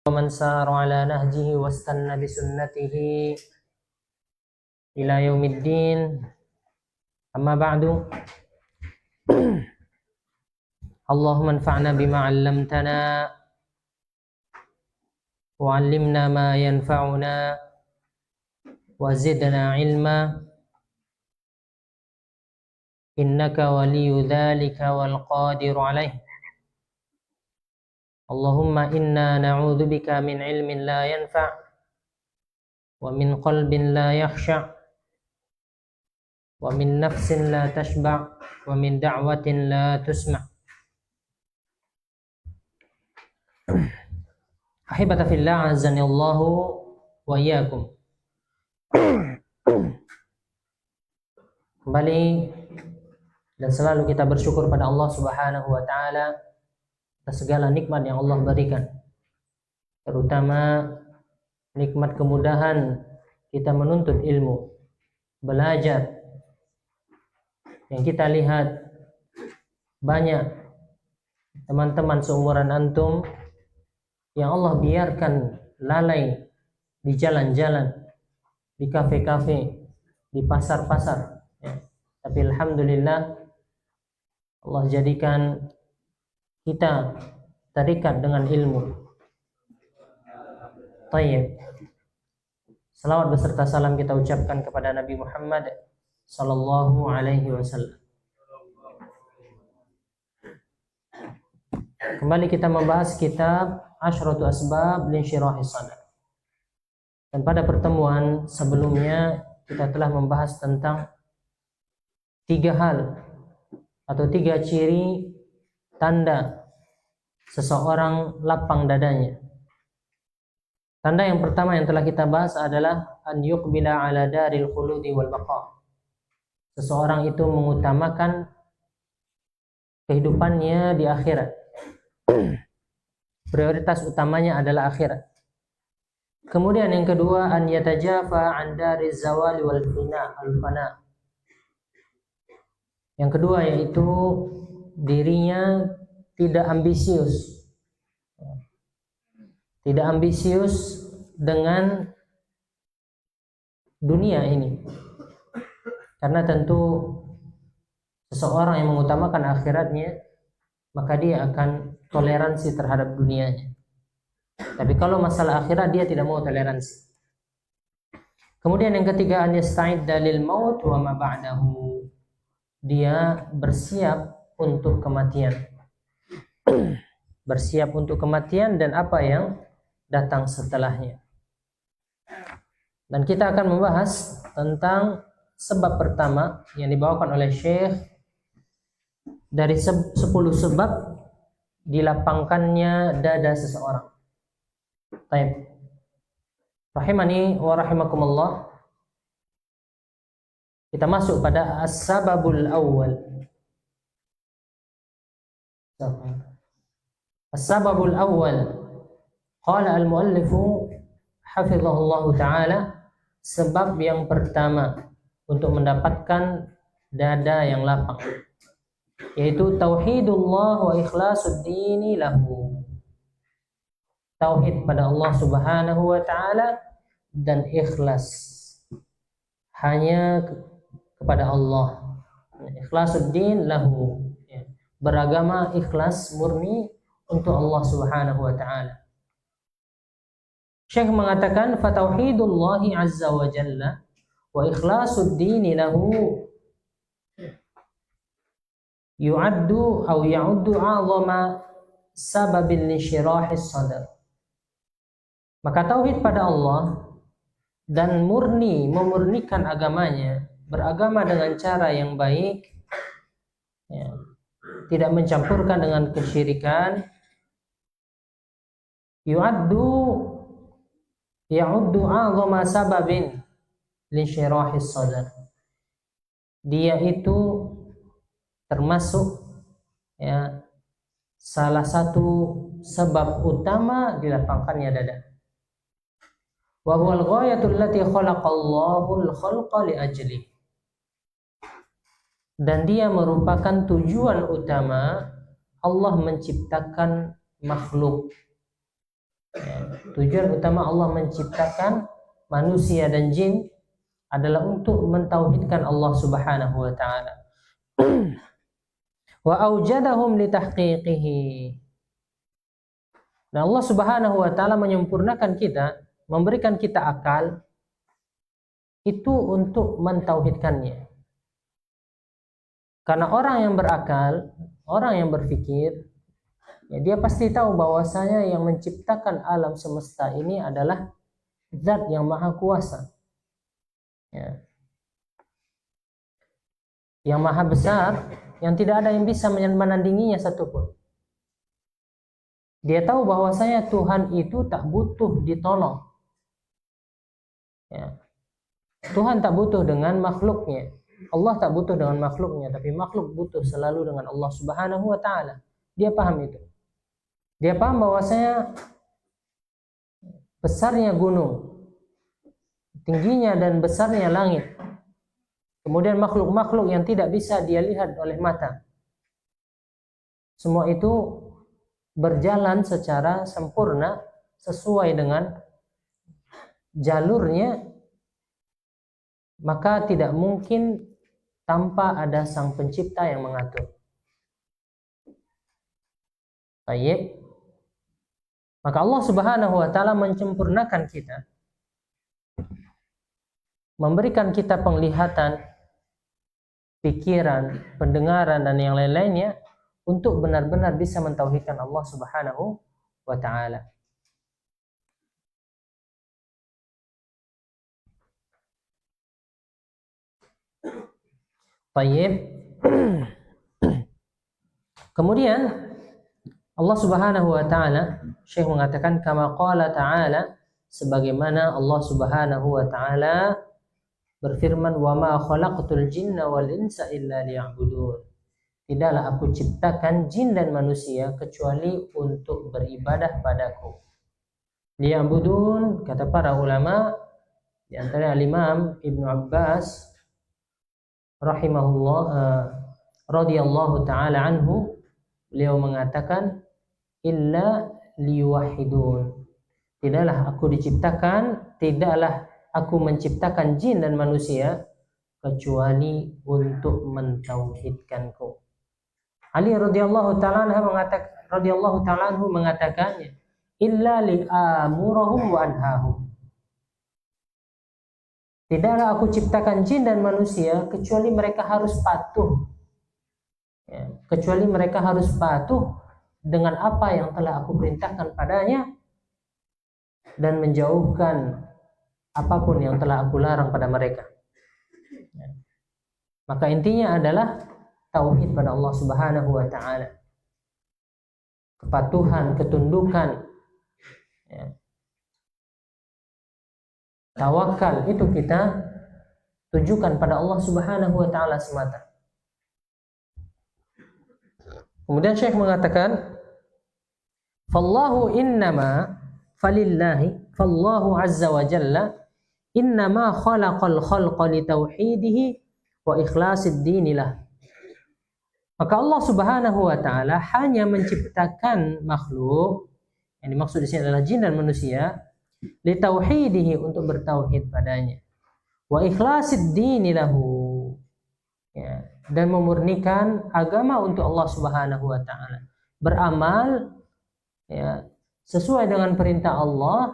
ومن سار على نهجه واستنى بسنته إلى يوم الدين. أما بعد، اللهم انفعنا بما علمتنا وعلمنا ما ينفعنا وزدنا علما إنك ولي ذلك والقادر عليه. اللهم إنا نعوذ بك من علم لا ينفع ومن قلب لا يخشع ومن نفس لا تشبع ومن دعوة لا تسمع. Ahibata fillah, azani Allahu wa iyyakum. Kembali dan selalu kita bersyukur pada Allah Subhanahu wa taala atas segala nikmat yang Allah berikan, terutama nikmat kemudahan kita menuntut ilmu, belajar. Yang kita lihat banyak teman-teman seumuran antum yang Allah biarkan lalai di jalan-jalan, di kafe-kafe, di pasar-pasar, ya. Tapi alhamdulillah Allah jadikan kita terikat dengan ilmu. Tayyib. Salawat beserta salam kita ucapkan kepada Nabi Muhammad sallallahu alaihi wasallam. Kembali kita membahas kitab Asyratu Asbab Linsyirahis Sadr. Dan pada pertemuan sebelumnya kita telah membahas tentang 3 hal atau 3 ciri tanda seseorang lapang dadanya. Tanda yang pertama yang telah kita bahas adalah an yuqbila ala daril khuludi wal baqa. Seseorang itu mengutamakan kehidupannya di akhirat. Prioritas utamanya adalah akhirat. Kemudian yang kedua, an yatajafa an dariz zawali wal fana. Yang kedua yaitu dirinya tidak ambisius. Tidak ambisius dengan dunia ini. Karena tentu seseorang yang mengutamakan akhiratnya, maka dia akan toleransi terhadap dunianya. Tapi kalau masalah akhirat dia tidak mau toleransi. Kemudian yang ketiga, an yasta'idda lil maut wa ma ba'dahu. Dia bersiap untuk kematian. Bersiap untuk kematian dan apa yang datang setelahnya. Dan kita akan membahas tentang sebab pertama yang dibawakan oleh Syekh dari 10 sebab dilapangkannya dada seseorang. Baik. Rahimani wa rahimakumullah. Kita masuk pada as-sababul awwal. As-sababul awwal. Qala al-muallifu hafizahullahu ta'ala, sebab yang pertama untuk mendapatkan dada yang lapang, yaitu tauhidullah wa ikhlasuddini lahu. Tauhid pada Allah Subhanahu wa taala dan ikhlas hanya kepada Allah. Ikhlasuddin lahu, beragama ikhlas murni untuk Allah Subhanahu wa taala. Syekh mengatakan fa tauhidullahi azza wa jalla wa ikhlasuddini lahu yu'addu atau ya'uddu 'azama sababin linsyirahis sadr. Maka tauhid pada Allah dan memurnikan agamanya, beragama dengan cara yang baik, ya, tidak mencampurkan dengan kesyirikan, ya'uddu 'azama sababin linsyirahis sadr. Dia itu termasuk, ya, salah satu sebab utama dilapangkannya dada. Wa huwal ghayatul lati khalaqallahu al-khalqa li ajli. Dan dia merupakan tujuan utama Allah menciptakan makhluk Ya, tujuan utama Allah menciptakan manusia dan jin adalah untuk mentauhidkan Allah Subhanahu wa taala. Wa aujadahum litahqiqihi. Dan Allah Subhanahu wa taala menyempurnakan kita, memberikan kita akal itu untuk mentauhidkannya. Karena orang yang berakal, orang yang berpikir, ya dia pasti tahu bahwasanya yang menciptakan alam semesta ini adalah Zat yang Maha Kuasa. Ya. Yang Maha Besar, yang tidak ada yang bisa menandinginya satupun. Dia tahu bahwasanya Tuhan itu tak butuh ditolong. Ya. Tuhan tak butuh dengan makhluknya. Allah tak butuh dengan makhluknya, tapi makhluk butuh selalu dengan Allah Subhanahu wa taala. Dia paham itu. Dia paham bahwasanya besarnya gunung, tingginya dan besarnya langit, kemudian makhluk-makhluk yang tidak bisa dia lihat oleh mata, semua itu berjalan secara sempurna sesuai dengan jalurnya, maka tidak mungkin tanpa ada sang pencipta yang mengatur. Baik. Maka Allah Subhanahu wa taala menyempurnakan kita, memberikan kita penglihatan, pikiran, pendengaran dan yang lain-lainnya untuk benar-benar bisa mentauhidkan Allah Subhanahu wa taala. Baik. Kemudian Allah Subhanahu wa taala, Syekh mengatakan kama qala ta'ala, sebagaimana Allah Subhanahu wa taala berfirman, wa ma khalaqtul jinna wal insa illa liya'budun. Tidaklah aku ciptakan jin dan manusia kecuali untuk beribadah padaku. Liya'budun, kata para ulama, di antara Imam Ibnu Abbas rahimahullah radhiyallahu taala anhu, beliau mengatakan illa liwahidun. Tidaklah aku menciptakan jin dan manusia kecuali untuk mentauhidkanku. Ali radhiyallahu taala anhu mengatakannya illa li'amurahum wa anhahum. Tidaklah aku ciptakan jin dan manusia kecuali mereka harus patuh. Ya, kecuali mereka harus patuh dengan apa yang telah aku perintahkan padanya dan menjauhkan apapun yang telah aku larang pada mereka. Ya. Maka intinya adalah tauhid pada Allah Subhanahu wa taala. Kepatuhan, ketundukan, ya. Tawakal itu kita tujukan pada Allah Subhanahu wa taala semata. Kemudian Syekh mengatakan fallahu azza wa jalla innama khalaqal khalqa li tauhidihi wa ikhlasid dinilah. Maka Allah Subhanahu wa taala hanya menciptakan makhluk, yang dimaksud di sini adalah jin dan manusia, li tauhidihi, untuk bertauhid padanya, wa ikhlasid dinilahu, ya, dan memurnikan agama untuk Allah Subhanahu wa taala, beramal, ya, sesuai dengan perintah Allah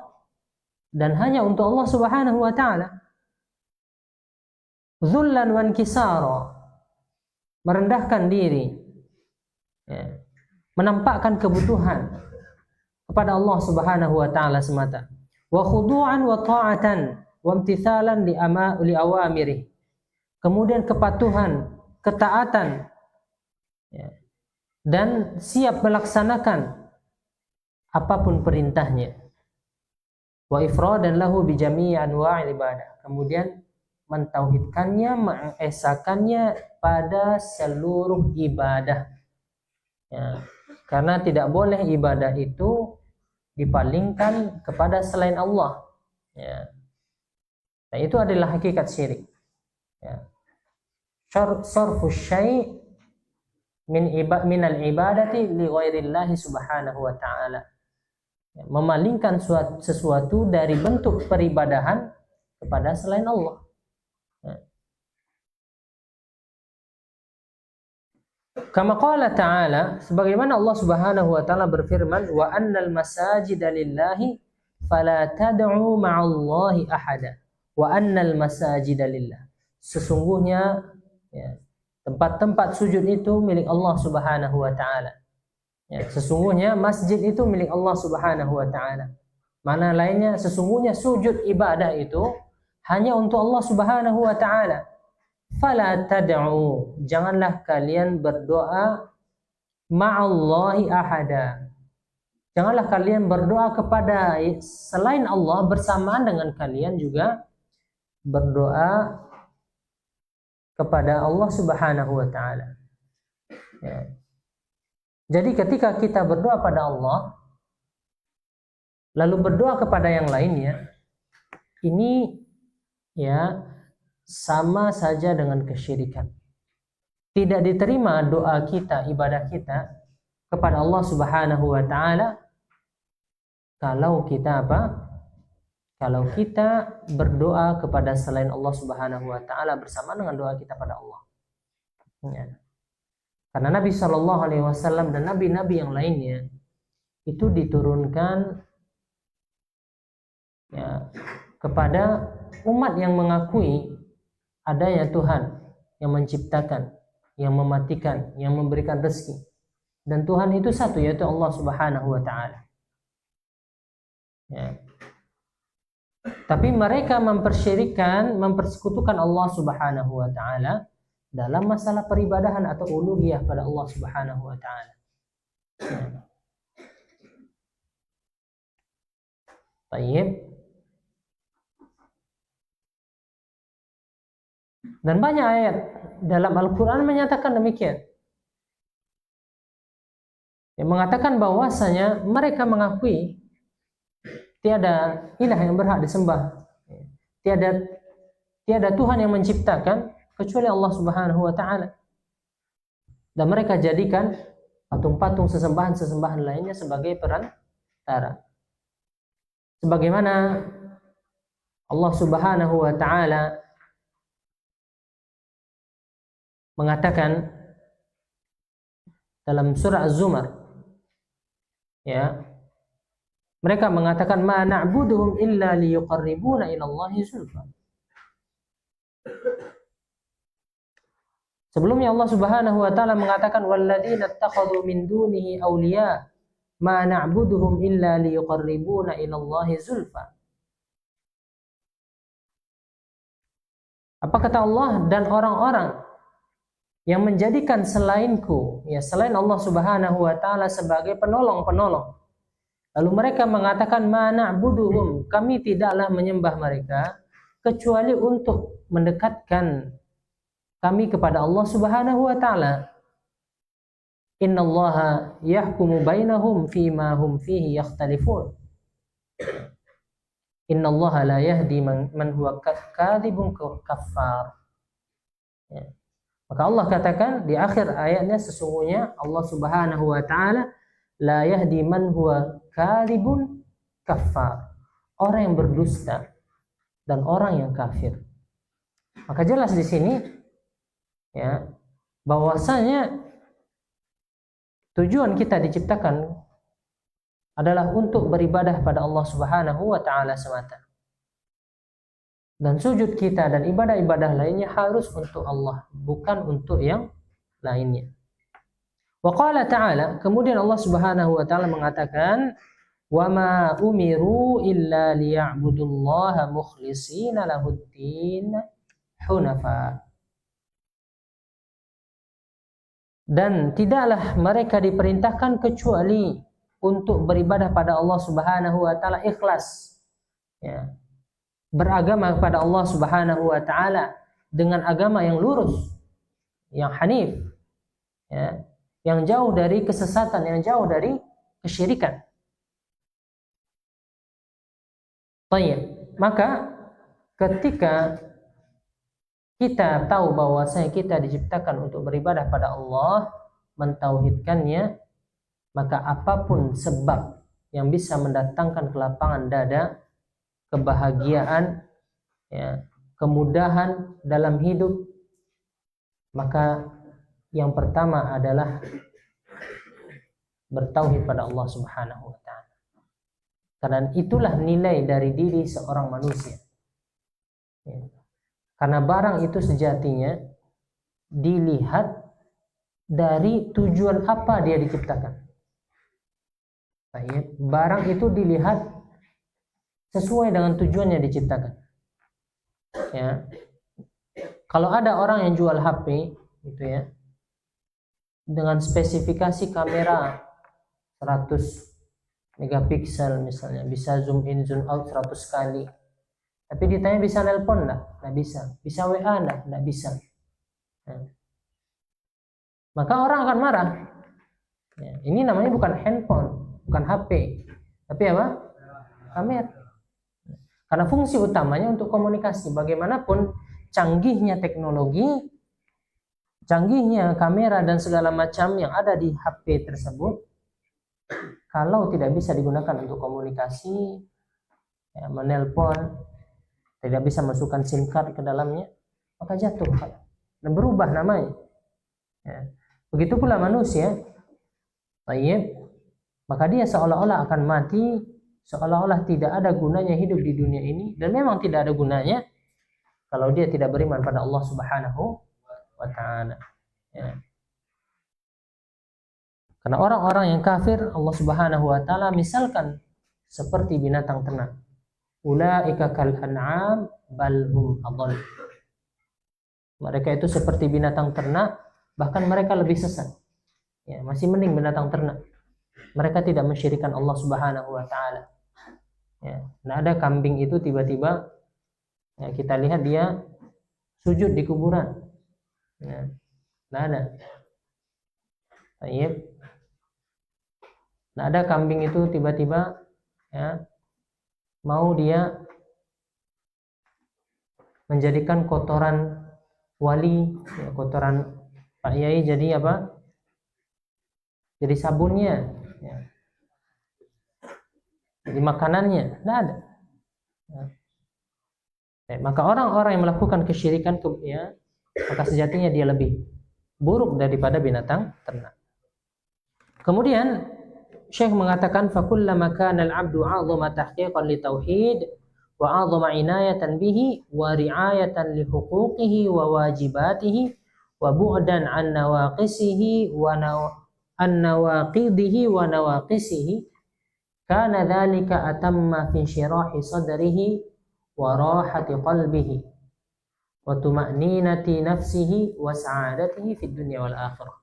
dan hanya untuk Allah Subhanahu wa taala. Dzullan wa inkisara, merendahkan diri, ya, menampakkan kebutuhan kepada Allah Subhanahu wa taala semata. Wa khudu'an wa ta'atan wa imtithalan li awamirih. Kemudian kepatuhan, ketaatan, ya, dan siap melaksanakan apapun perintahnya. Wa ifradan lahu bi jami'i anwa'il ibadah. Kemudian mentauhidkannya, mengesakannya pada seluruh ibadah. Ya, karena tidak boleh ibadah itu dipalingkan kepada selain Allah. Ya. Nah, itu adalah hakikat syirik. Ya. Sarfu syai' min al-ibadati li ghairillahi subhanahu wa ta'ala. memalingkan sesuatu dari bentuk peribadahan kepada selain Allah. Kama qala ta'ala, sebagaimana Allah Subhanahu wa taala berfirman, wa annal masajida lillahi fala tad'u ma'allahi ahada. Wa annal masajida lillah. Sesungguhnya ya, tempat-tempat sujud itu milik Allah Subhanahu wa taala. Ya, sesungguhnya masjid itu milik Allah Subhanahu wa taala. Mana lainnya, sesungguhnya sujud ibadah itu hanya untuk Allah Subhanahu wa taala. Fala tad'u, janganlah kalian berdoa ma'allahi ahada. Janganlah kalian berdoa kepada selain Allah bersamaan dengan kalian juga berdoa kepada Allah Subhanahu wa taala. Ya. Jadi ketika kita berdoa pada Allah lalu berdoa kepada yang lainnya, ini ya sama saja dengan kesyirikan. Tidak diterima doa kita, ibadah kita kepada Allah Subhanahu wa taala kalau kita apa? Kalau kita berdoa kepada selain Allah Subhanahu wa taala bersama dengan doa kita pada Allah. Ya. Karena Nabi Shallallahu alaihi wasallam dan nabi-nabi yang lainnya itu diturunkan ya kepada umat yang mengakui adanya Tuhan yang menciptakan, yang mematikan, yang memberikan rezeki. Dan Tuhan itu satu, yaitu Allah Subhanahu wa taala. Ya. Tapi mereka mempersekutukan Allah Subhanahu wa taala dalam masalah peribadahan atau uluhiyah pada Allah Subhanahu wa taala. Ya. Baik. Dan banyak ayat dalam Al-Quran menyatakan demikian. Yang mengatakan bahwasanya mereka mengakui tiada ilah yang berhak disembah, tiada Tuhan yang menciptakan kecuali Allah Subhanahu wa taala. Dan mereka jadikan patung-patung sesembahan lainnya sebagai perantara. Sebagaimana Allah Subhanahu wa taala mengatakan dalam surah Az-Zumar, ya, mereka mengatakan ma na'buduhum illa liyuqarribuna ila Allahi zulfa. Sebelumnya Allah Subhanahu wa taala mengatakan walladzina ittakhadhu min dunihi awliya ma na'buduhum illa liyuqarribuna ila Allahi zulfa. Apa kata Allah? Dan orang-orang yang menjadikan selainku, ya selain Allah Subhanahu wa taala sebagai penolong-penolong. Lalu mereka mengatakan ma na'buduhum, kami tidaklah menyembah mereka kecuali untuk mendekatkan kami kepada Allah Subhanahu wa taala. Innallaha yahkumu bainahum fima hum fihi yakhtalifun. Innallaha la yahdi man huwa kadzibun kaffar. Ya. Maka Allah katakan di akhir ayatnya, sesungguhnya Allah Subhanahu wa taala la yahdi man huwa kadzibun kafar, orang yang berdusta dan orang yang kafir. Maka jelas di sini ya bahwasanya tujuan kita diciptakan adalah untuk beribadah pada Allah Subhanahu wa taala semata. Dan sujud kita dan ibadah-ibadah lainnya harus untuk Allah, bukan untuk yang lainnya. Wa qala ta'ala, kemudian Allah Subhanahu wa taala mengatakan, "Wa ma umiru illa liya'budullaha mukhlishina lahuddin hunafa." Dan tidaklah mereka diperintahkan kecuali untuk beribadah pada Allah Subhanahu wa taala ikhlas. Ya. Beragama kepada Allah Subhanahu wa taala dengan agama yang lurus, yang hanif, ya, yang jauh dari kesesatan, yang jauh dari kesyirikan. Baik, maka ketika kita tahu bahwasanya kita diciptakan untuk beribadah pada Allah, mentauhidkannya, maka apapun sebab yang bisa mendatangkan kelapangan dada, kebahagiaan, ya, kemudahan dalam hidup, maka yang pertama adalah bertauhid pada Allah Subhanahu wa taala. Karena itulah nilai dari diri seorang manusia. Ya. Karena barang itu sejatinya dilihat dari tujuan apa dia diciptakan. Baik, barang itu dilihat sesuai dengan tujuannya diciptakan. Ya. Kalau ada orang yang jual HP gitu ya, dengan spesifikasi kamera 100 megapiksel misalnya, bisa zoom in zoom out 100 kali. Tapi ditanya bisa nelpon enggak bisa. Bisa WA enggak bisa. Ya. Maka orang akan marah. Ya, ini namanya bukan handphone, bukan HP, tapi apa? Kamera. Karena fungsi utamanya untuk komunikasi. Bagaimanapun canggihnya teknologi, canggihnya kamera dan segala macam yang ada di HP tersebut, kalau tidak bisa digunakan untuk komunikasi, ya, menelpon, tidak bisa masukkan SIM card ke dalamnya, maka jatuh dan berubah namanya. Ya. Begitu pula manusia, baik, maka dia seolah-olah akan mati, seolah-olah tidak ada gunanya hidup di dunia ini, dan memang tidak ada gunanya kalau dia tidak beriman pada Allah Subhanahu wa taala. Ya. Karena orang-orang yang kafir, Allah Subhanahu wa taala misalkan seperti binatang ternak. Ulaika kal an'am bal hum adall. Mereka itu seperti binatang ternak, bahkan mereka lebih sesat. Ya, masih mending binatang ternak. Mereka tidak mensyirikkan Allah Subhanahu wa taala. Ya, nah ada kambing itu tiba-tiba ya, kita lihat dia sujud di kuburan. Ya, nah ada. Baik. Nah ada kambing itu tiba-tiba ya, mau dia menjadikan kotoran wali, ya, kotoran Pak Yai jadi apa? Jadi sabunnya, ya. Jadi makanannya, tidak ada. Ya. Maka orang-orang yang melakukan kesyirikan, ya, maka sejatinya dia lebih buruk daripada binatang ternak. Kemudian Syekh mengatakan fakullama kana al-'abdu 'azama tahqiqan li tauhid wa 'azama inayatan bihi wa ri'ayatan li huquqihi wa wajibatihi wa bu'dan an nawaqisihi wa nawaqidihi wa nawaqisihi kana dzalika atamma fi syirahi sadrihi wa rahati qalbihi wa tuma'ninati nafsihi wa sa'adatihi fid dunya wal akhirah.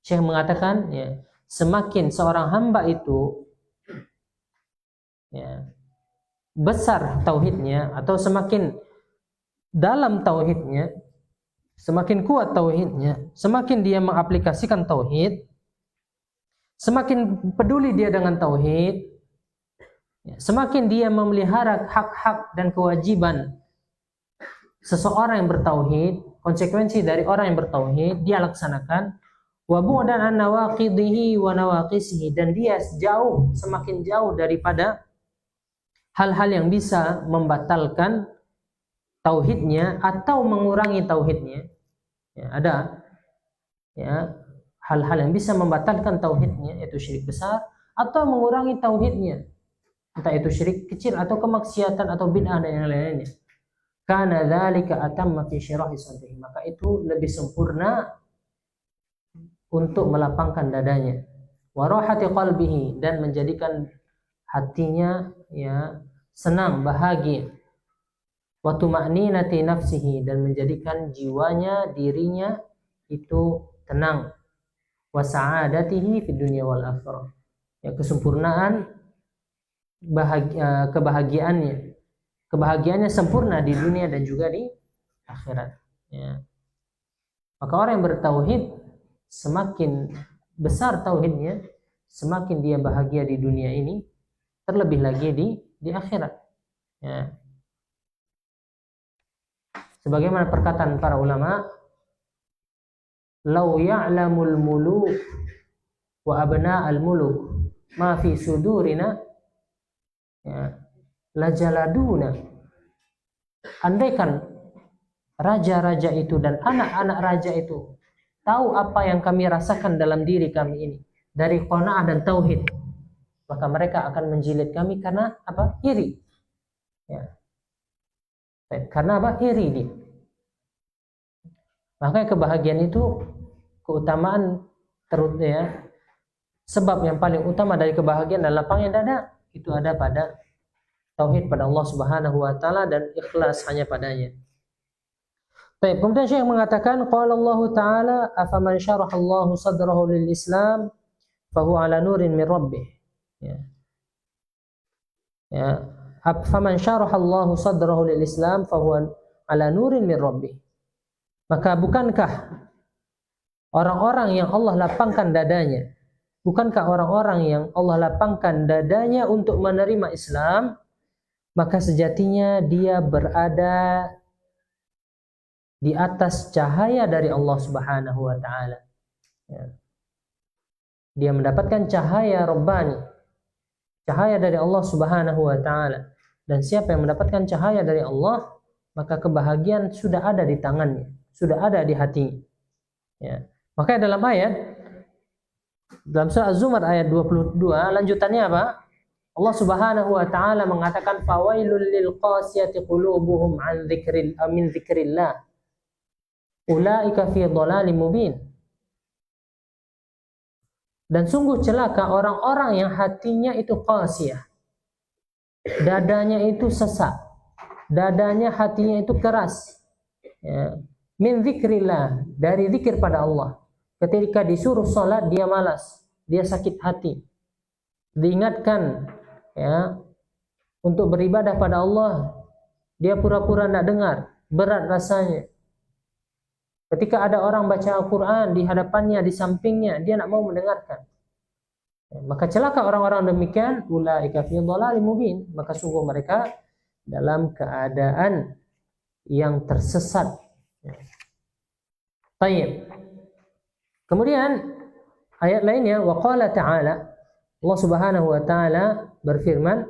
Syekh mengatakan ya, semakin seorang hamba itu ya, besar tauhidnya atau semakin dalam tauhidnya, semakin kuat tauhidnya, semakin dia mengaplikasikan tauhid, semakin peduli dia dengan tauhid, ya, semakin dia memelihara hak-hak dan kewajiban seseorang yang bertauhid, konsekuensi dari orang yang bertauhid dia laksanakan. Wa bu'dan an nawaqidihi wa nawaqisihi, dan dia semakin jauh daripada hal-hal yang bisa membatalkan tauhidnya atau mengurangi tauhidnya. Ya, ada ya hal-hal yang bisa membatalkan tauhidnya, yaitu syirik besar, atau mengurangi tauhidnya, entah itu syirik kecil atau kemaksiatan atau bid'ah dan yang lainnya. Kana dzalika atamma fi syirahi sadrihi, maka itu lebih sempurna untuk melapangkan dadanya, warahati qalbihi, dan menjadikan hatinya ya senang, bahagia, wa tuma'ninati nafsihi, dan menjadikan jiwanya, dirinya itu tenang, wa sa'adatihi fid dunya wal akhirah, ya kesempurnaan kebahagiaannya sempurna di dunia dan juga di akhirat, ya. Maka orang yang bertauhid, semakin besar tauhidnya, semakin dia bahagia di dunia ini, terlebih lagi di akhirat. Ya. Sebagaimana perkataan para ulama, "Lau ya'lamul muluk wa abna'al muluk ma fi sudurina ya, lajaladuna. Andaikan raja-raja itu dan anak-anak raja itu tahu apa yang kami rasakan dalam diri kami ini dari qanaah dan tauhid, maka mereka akan menjilid kami karena apa? Iri. Ya. Karena apa? Iri dia. Makanya kebahagiaan itu keutamaan ya, sebab yang paling utama dari kebahagiaan dan lapangnya dada itu ada pada tauhid pada Allah Subhanahu wa taala dan ikhlas hanya padanya. Baik, kemudian Syekh mengatakan qala Allah taala afaman syaraha Allah sadrahu lil Islam fahuwa ala nurin min rabbih. Ya. Ya, afaman syaraha Allah sadrahu lil Islam fahuwa ala nurin min rabbih. Maka bukankah orang-orang yang Allah lapangkan dadanya, bukankah orang-orang yang Allah lapangkan dadanya untuk menerima Islam, maka sejatinya dia berada di atas cahaya dari Allah Subhanahu wa taala. Ya. Dia mendapatkan cahaya Rabbani, cahaya dari Allah Subhanahu wa taala. Dan siapa yang mendapatkan cahaya dari Allah, maka kebahagiaan sudah ada di tangannya, sudah ada di hatinya. Ya. Maka dalam surah Az-Zumar ayat 22 lanjutannya apa? Allah Subhanahu wa taala mengatakan fawailul lil qasiyati qulubuhum min dzikrillah ulaika fi dhalalim mubin. Dan sungguh celaka orang-orang yang hatinya itu qasiyah, dadanya itu sesak, dadanya hatinya itu keras, ya. Min dzikrillah, dari zikir pada Allah. Ketika disuruh salat dia malas, dia sakit hati. Diingatkan ya untuk beribadah pada Allah, dia pura-pura tidak dengar, berat rasanya. Ketika ada orang baca Al-Quran di hadapannya, di sampingnya, dia tidak mau mendengarkan. Maka celaka orang-orang demikian, ulaika fi dhalalim mubin. Maka sungguh mereka dalam keadaan yang tersesat. Baik. Kemudian ayat lainnya, wa qala ta'ala, Allah Subhanahu wa taala berfirman,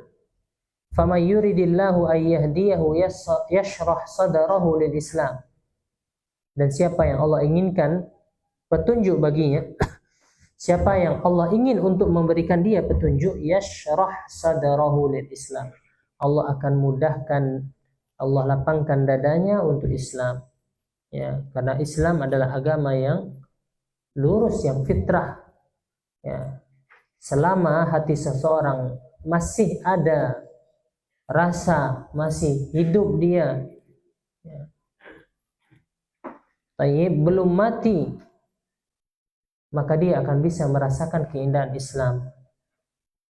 "Faman yuridillahu an yahdiyahu yashrah sadrahu lil Islam." Dan siapa yang Allah inginkan petunjuk baginya, siapa yang Allah ingin untuk memberikan dia petunjuk, yashrah sadrahu lil Islam. Allah akan mudahkan, Allah lapangkan dadanya untuk Islam. Ya, karena Islam adalah agama yang lurus, yang fitrah. Ya. Selama hati seseorang masih ada rasa, masih hidup dia, ya, belum mati, maka dia akan bisa merasakan keindahan Islam.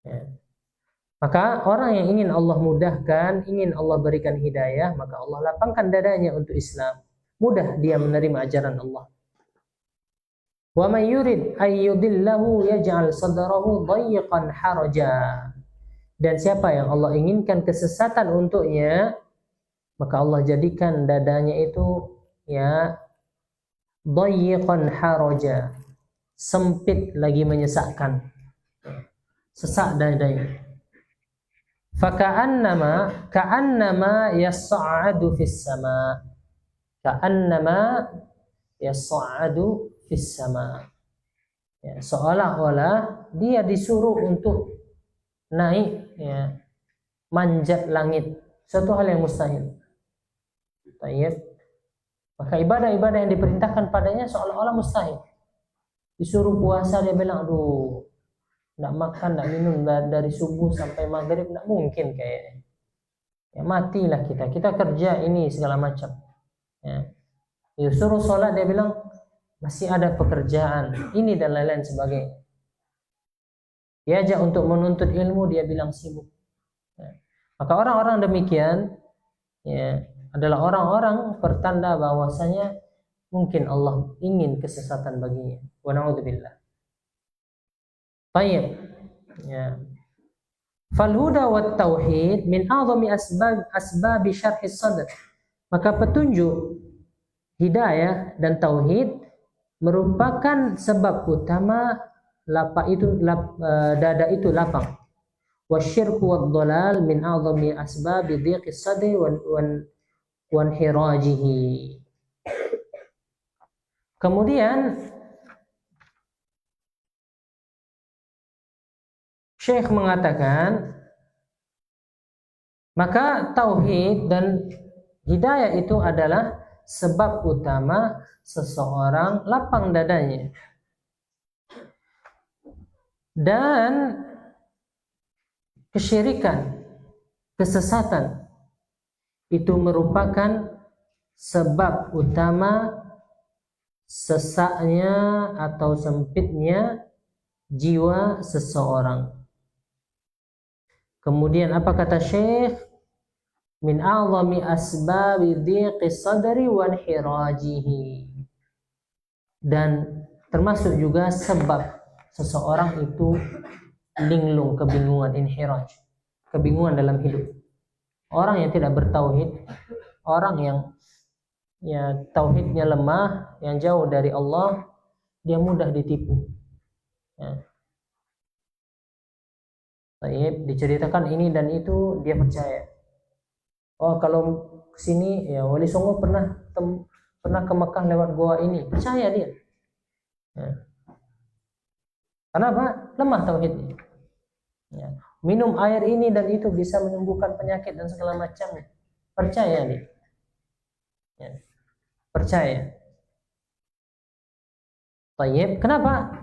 Ya. Maka orang yang ingin Allah mudahkan, ingin Allah berikan hidayah, maka Allah lapangkan dadanya untuk Islam. Mudah dia menerima ajaran Allah. Wa may yurid ay yudillahu yaj'al sadrahu dayyqan haraja. Dan siapa yang Allah inginkan kesesatan untuknya, maka Allah jadikan dadanya itu ya dayyqan haraja, sempit lagi menyesakkan, sesak dadanya. Ka'annama yas'adu fis sama, ka'annama yas'adu fis sama, ya, seolah-olah dia disuruh untuk naik, ya, manjat langit, suatu hal yang mustahil. Baik. Maka ibadah-ibadah yang diperintahkan padanya seolah-olah mustahil. Disuruh puasa dia bilang, aduh, tidak makan, tidak minum dari subuh sampai maghrib, tidak mungkin kayaknya. Ya matilah kita kerja ini segala macam. Ya. Disuruh sholat dia bilang masih ada pekerjaan ini dan lain-lain sebagainya. Diajak untuk menuntut ilmu dia bilang sibuk. Ya. Maka orang-orang demikian ya adalah orang-orang pertanda bahwasanya mungkin Allah ingin kesesatan baginya. Wa na'udzubillah. Baik. Ya. Fal huda wat tauhid min a'zami asbab syarh sadr. Maka petunjuk, hidayah dan tauhid merupakan sebab utama dada itu lapang. Wasyirku wad-dhalal min a'zami asbabi dhiqis sadri wa inhirajihi. Kemudian Syekh mengatakan, maka tauhid dan hidayah itu adalah sebab utama seseorang lapang dadanya. Dan kesyirikan, kesesatan itu merupakan sebab utama sesaknya atau sempitnya jiwa seseorang. Kemudian apa kata Syekh? Min a'zami asbabi dhiqis sadri wa inhirajihi. Dan termasuk juga sebab seseorang itu linglung, kebingungan, inhiraj, kebingungan dalam hidup. Orang yang tidak bertauhid, orang yang tauhidnya lemah, yang jauh dari Allah, dia mudah ditipu. Ya. Diceritakan ini dan itu, dia percaya. Oh, kalau kesini ya Wali Songo pernah ke Mekah lewat goa ini, percaya dia. Ya. Kenapa? Lemah tauhidnya. Ya. Minum air ini dan itu bisa menyembuhkan penyakit dan segala macam. Percaya dia. Ya. Percaya. Tayyib. Kenapa?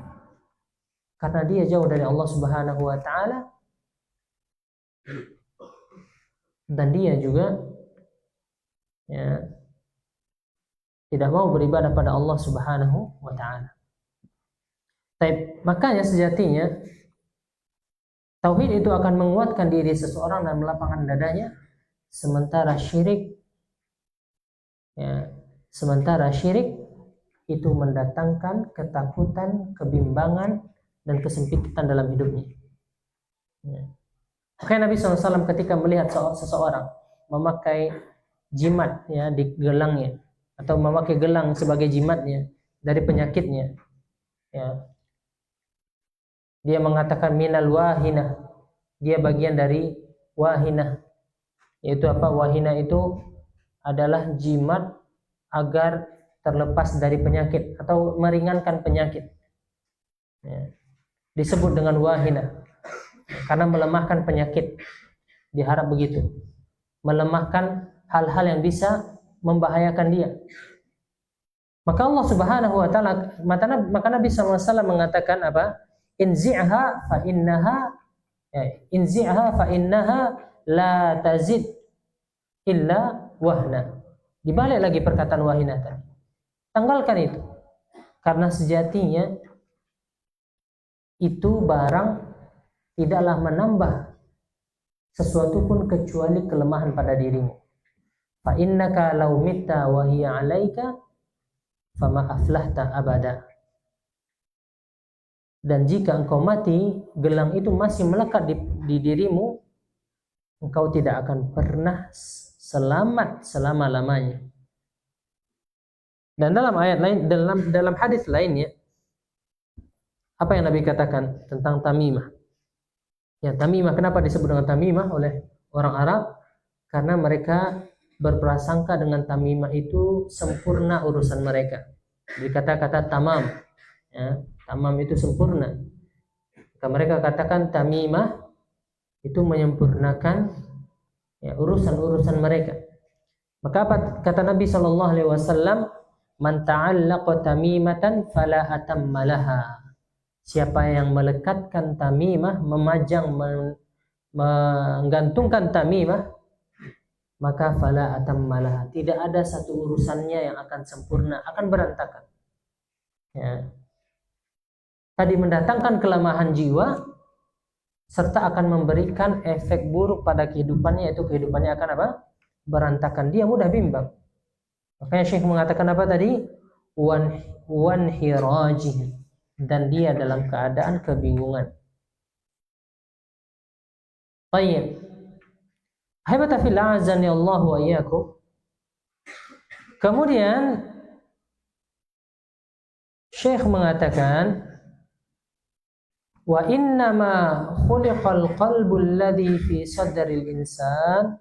Karena dia jauh dari Allah Subhanahu wa taala. Dan dia juga tidak mau beribadah pada Allah Subhanahu wa taala. Makanya sejatinya tauhid itu akan menguatkan diri seseorang dan melapangkan dadanya, sementara syirik itu mendatangkan ketakutan, kebimbangan dan kesempitan dalam hidupnya. Makanya Nabi SAW ketika melihat seseorang memakai jimat di gelangnya, atau memakai gelang sebagai jimatnya dari penyakitnya, dia mengatakan minal wahinah, dia bagian dari wahinah. Yaitu apa? Wahinah itu adalah jimat agar terlepas dari penyakit atau meringankan penyakit. Disebut dengan wahinah karena melemahkan penyakit. Diharap begitu, melemahkan hal-hal yang bisa membahayakan dia. Maka Allah Subhanahu wa taala, maka Nabi SAW mengatakan apa? Inzi'ha fa innaha la tazid illa wahna. Dibalik lagi perkataan wahinah tadi. Tanggalkan itu. Karena sejatinya itu barang tidaklah menambah sesuatu pun kecuali kelemahan pada dirimu. Fa innaka law mitta wa hiya 'alaika fama aflahta abada. Dan jika engkau mati, gelang itu masih melekat di dirimu, engkau tidak akan pernah selamat selama-lamanya. Dan dalam ayat lain, dalam hadis lainnya, apa yang Nabi katakan tentang tamimah? Ya, tamimah, kenapa disebut dengan tamimah oleh orang Arab? Karena mereka berprasangka dengan tamimah itu sempurna urusan mereka. Jadi kata-kata tamam, tamam itu sempurna. Maka mereka katakan tamimah itu menyempurnakan urusan-urusan mereka. Maka apa kata Nabi SAW? Man ta'allaqa tamimatan fala atammalaha. Siapa yang melekatkan tamimah, memajang, menggantungkan tamimah, maka fala atammalaha. Tidak ada satu urusannya yang akan sempurna, akan berantakan. Tadi mendatangkan kelemahan jiwa serta akan memberikan efek buruk pada kehidupannya, yaitu kehidupannya akan apa? Berantakan. Dia mudah bimbang. Makanya Syekh mengatakan apa tadi? Wan hirajih, dan dia dalam keadaan kebingungan. Baik. Habata fil azani Allah wa iyyakum. Kemudian Syekh mengatakan Wa innama khuliqal qalbu alladhi fi sadril insan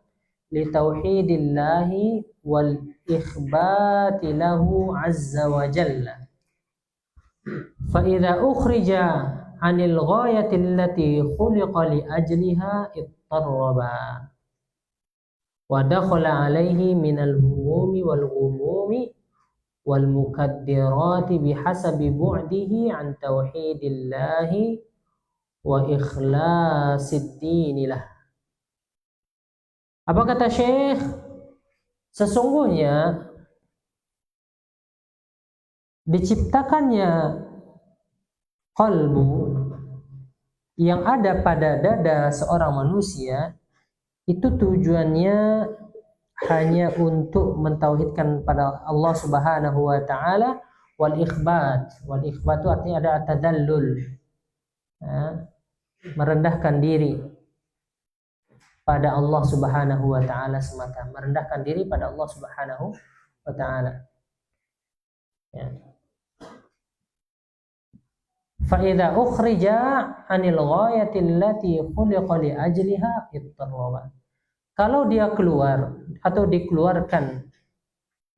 li tauhidillahi wal ikhbati lahu azza wa jalla. Fa idza ukhrija 'anil ghayati allati khuliqa li ajliha ittarraba wa dakhala 'alaihi minal humumi wal ghumumi wal mukaddirati bihasabi bu'dihi 'an tauhidillahi wa ikhlasid dinilah. Apa kata Syekh? Sesungguhnya diciptakannya qalbu yang ada pada dada seorang manusia itu tujuannya hanya untuk mentauhidkan pada Allah Subhanahu wa taala wal ikhbat. Wal ikhbat itu artinya ada tadallul. Merendahkan diri pada Allah Subhanahu wa taala semata, merendahkan diri pada Allah Subhanahu wa taala. Ya. Fa idza ukhrija 'anil ghayati allati khuliqa li ajliha ittarraba. Kalau dia keluar atau dikeluarkan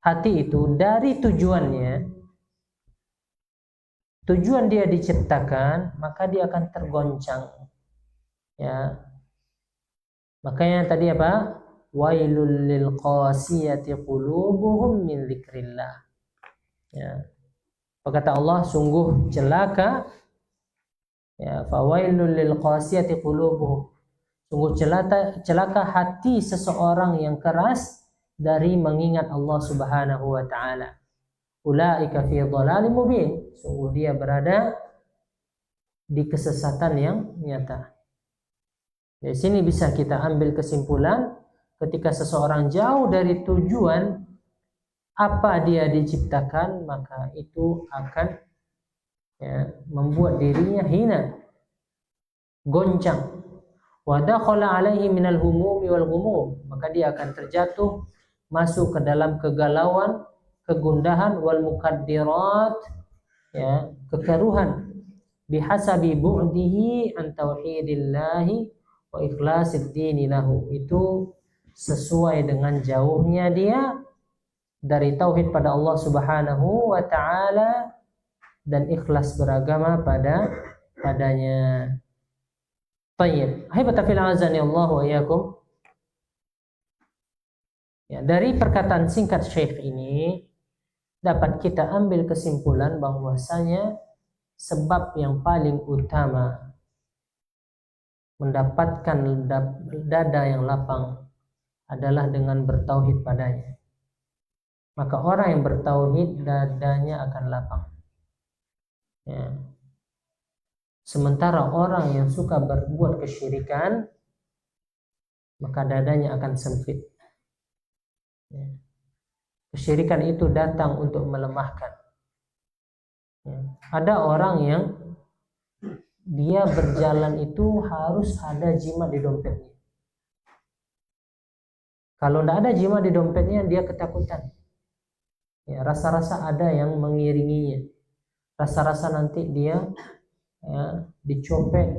hati itu dari tujuannya, tujuan dia diciptakan, maka dia akan tergoncang. Ya. Makanya tadi apa? Wailul lil qasiyati qulubuhum min dzikrillah. Ya. Kata Allah, sungguh celaka, ya, fawailul lil qasiyati qulubuhum. Sungguh celaka hati seseorang yang keras dari mengingat Allah Subhanahu wa taala. Ulaika fi dhalalim mubin. Sungguh dia berada di kesesatan yang nyata. Dari sini bisa kita ambil kesimpulan ketika seseorang jauh dari tujuan apa dia diciptakan, maka itu akan membuat dirinya hina, goncang. Wa dakhala alaihi minal humumi wal ghumum, maka dia akan terjatuh masuk ke dalam kegalauan, kegundahan, wal mukaddirat, kekeruhan, bihasabi bu'dihi an tauhidillahi wa ikhlasid dini lahu. Itu sesuai dengan jauhnya dia dari tauhid pada Allah Subhanahu wa taala dan ikhlas beragama padanya. Tayyib. Ahibata fil azani Allah wa iyyakum. Ya, dari perkataan singkat Syekh ini dapat kita ambil kesimpulan bahwasanya sebab yang paling utama mendapatkan dada yang lapang adalah dengan bertauhid padanya. Maka orang yang bertauhid dadanya akan lapang. Ya. Sementara orang yang suka berbuat kesyirikan, maka dadanya akan sempit. Ya. Kesyirikan itu datang untuk melemahkan. Ya. Ada orang yang dia berjalan itu harus ada jimat di dompetnya. Kalau tidak ada jimat di dompetnya, dia ketakutan. Ya, rasa-rasa ada yang mengiringinya. Rasa-rasa nanti dia dicopet,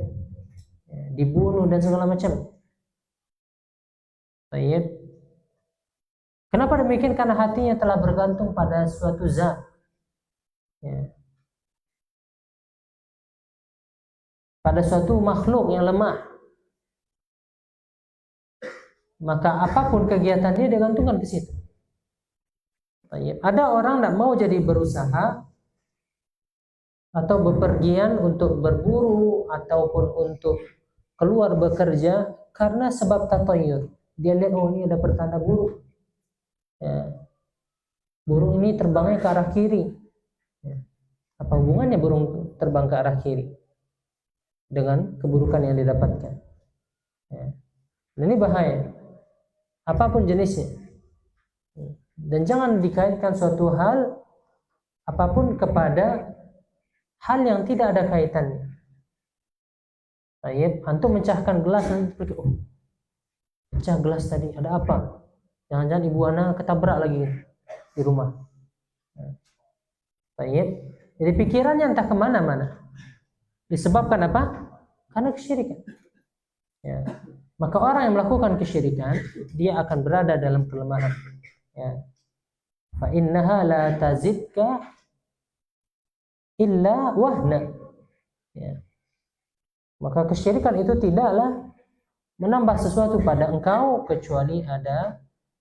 dibunuh dan segala macam. Baik. Kenapa demikian? Karena hatinya telah bergantung pada suatu zat. Ya. Pada suatu makhluk yang lemah. Maka apapun kegiatan dia digantungkan ke situ. Ada orang tidak mau jadi berusaha atau bepergian untuk berburu ataupun untuk keluar bekerja karena sebab tatayyur. Dia lihat, oh ini ada pertanda burung. Ya. Burung ini terbangnya ke arah kiri. Ya. Apa hubungannya burung terbang ke arah kiri dengan keburukan yang didapatkan? Ya. Dan ini bahaya. Apapun jenisnya. Dan jangan dikaitkan suatu hal apapun kepada hal yang tidak ada kaitannya. Baik, antum mencahkan gelas nanti seperti, oh, pecah gelas tadi, ada apa? Jangan-jangan ibu ana ketabrak lagi di rumah. Baik, jadi pikirannya entah kemana-mana. Disebabkan apa? Karena kesyirikan. Ya. Maka orang yang melakukan kesyirikan, dia akan berada dalam kelemahan. Ya. Fa innaha la tazidka illa wahna. Ya. Maka kesyirikan itu tidaklah menambah sesuatu pada engkau kecuali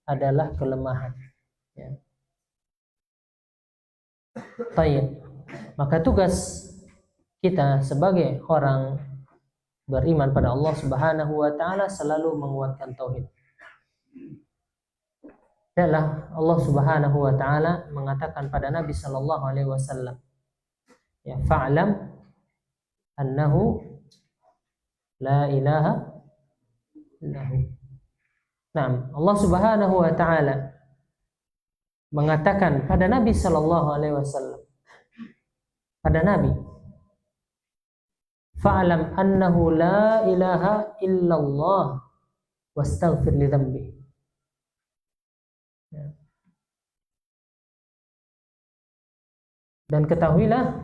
adalah kelemahan. Ya. Baik. Maka tugas kita sebagai orang beriman pada Allah Subhanahu wa taala selalu menguatkan tauhid. Adalah Allah Subhanahu wa taala mengatakan pada Nabi sallallahu alaihi wasallam, ya fa'lam annahu la ilaha illahu. Nah, Allah Subhanahu wa taala mengatakan pada Nabi sallallahu alaihi wasallam, pada Nabi, fa'lam annahu la ilaha illallah wastaghfir li dhanbi. Dan ketahuilah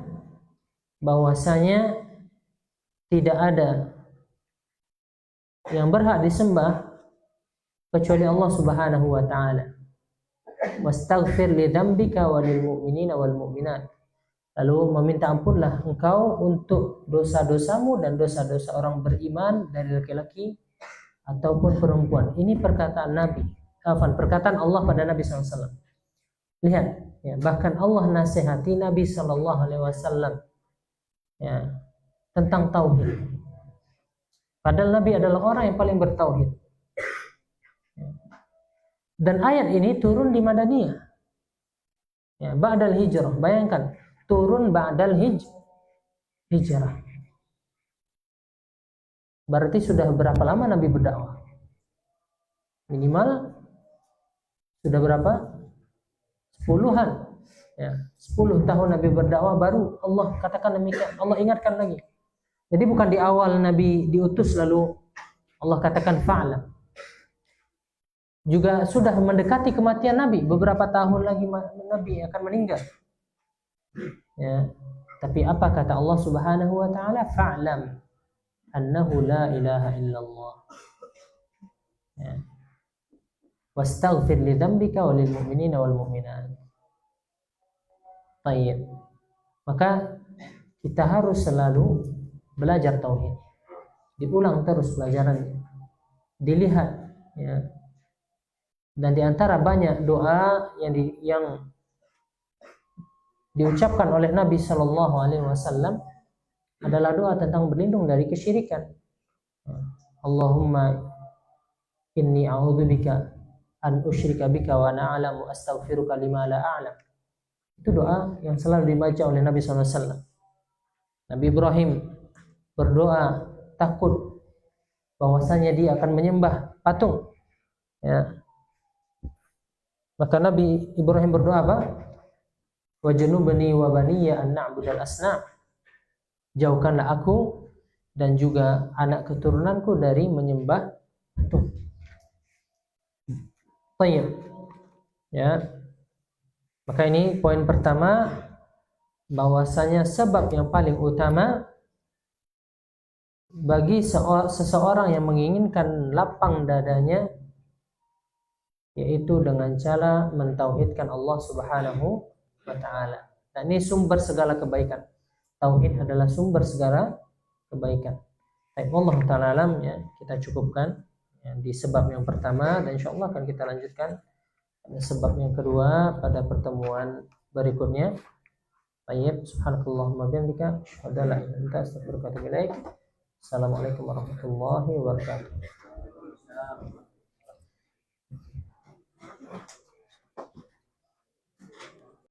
bahwasanya tidak ada yang berhak disembah kecuali Allah Subhanahu wa taala. Wastaghfir li dzambika wa lil mu'minina wal mu'minat. Lalu meminta ampunlah engkau untuk dosa-dosamu dan dosa-dosa orang beriman dari laki-laki ataupun perempuan. Ini perkataan Nabi, perkataan Allah pada Nabi SAW. Lihat, ya, bahkan Allah nasihati Nabi SAW, ya, tentang tauhid. Padahal Nabi adalah orang yang paling bertauhid. Dan ayat ini turun di Madaniyah, ya, ba'dal hijrah. Bayangkan, turun ba'dal hijrah. Berarti sudah berapa lama Nabi berdakwah? Minimal sudah berapa? 10-an. Ya, 10 tahun Nabi berdakwah baru Allah katakan demikian. Allah ingatkan lagi. Jadi bukan di awal Nabi diutus lalu Allah katakan fa'lam. Juga sudah mendekati kematian Nabi, beberapa tahun lagi Nabi akan meninggal. Ya, tapi apa kata Allah Subhanahu wa taala? Fa'lam annahu la ilaha illallah. Ya. Wastaghfir li dzambika wa lil mu'minina wal mu'minat. Baik. Maka kita harus selalu belajar tauhid. Diulang terus pelajarannya. Dilihat, ya. Dan di antara banyak doa yang diucapkan oleh Nabi sallallahu alaihi wasallam adalah doa tentang berlindung dari kesyirikan. Allahumma inni a'udzubika an usyrika bika wa ana a'lamu astaghfiruka lima la a'lam. Itu doa yang selalu dibaca oleh Nabi SAW. Nabi Ibrahim berdoa takut bahwasanya dia akan menyembah patung. Ya. Maka Nabi Ibrahim berdoa apa? Wajnubni wa baniya an na'budal asnam. Jauhkanlah aku dan juga anak keturunanku dari menyembah patung. Baik. Ya. Maka ini poin pertama, bahwasanya sebab yang paling utama bagi seseorang yang menginginkan lapang dadanya yaitu dengan cara mentauhidkan Allah Subhanahu wa taala. Dan ini sumber segala kebaikan. Tauhid adalah sumber segala kebaikan. Baik, Allah taala alam, ya, kita cukupkan ya, di sebab yang pertama, dan insyaallah akan kita lanjutkan sebab yang kedua pada pertemuan berikutnya. Baik, subhanakallahumma bihamdika asyhadu an la ilaha illa anta astaghfiruka wa atubu ilaik. Assalamualaikum warahmatullahi wabarakatuh.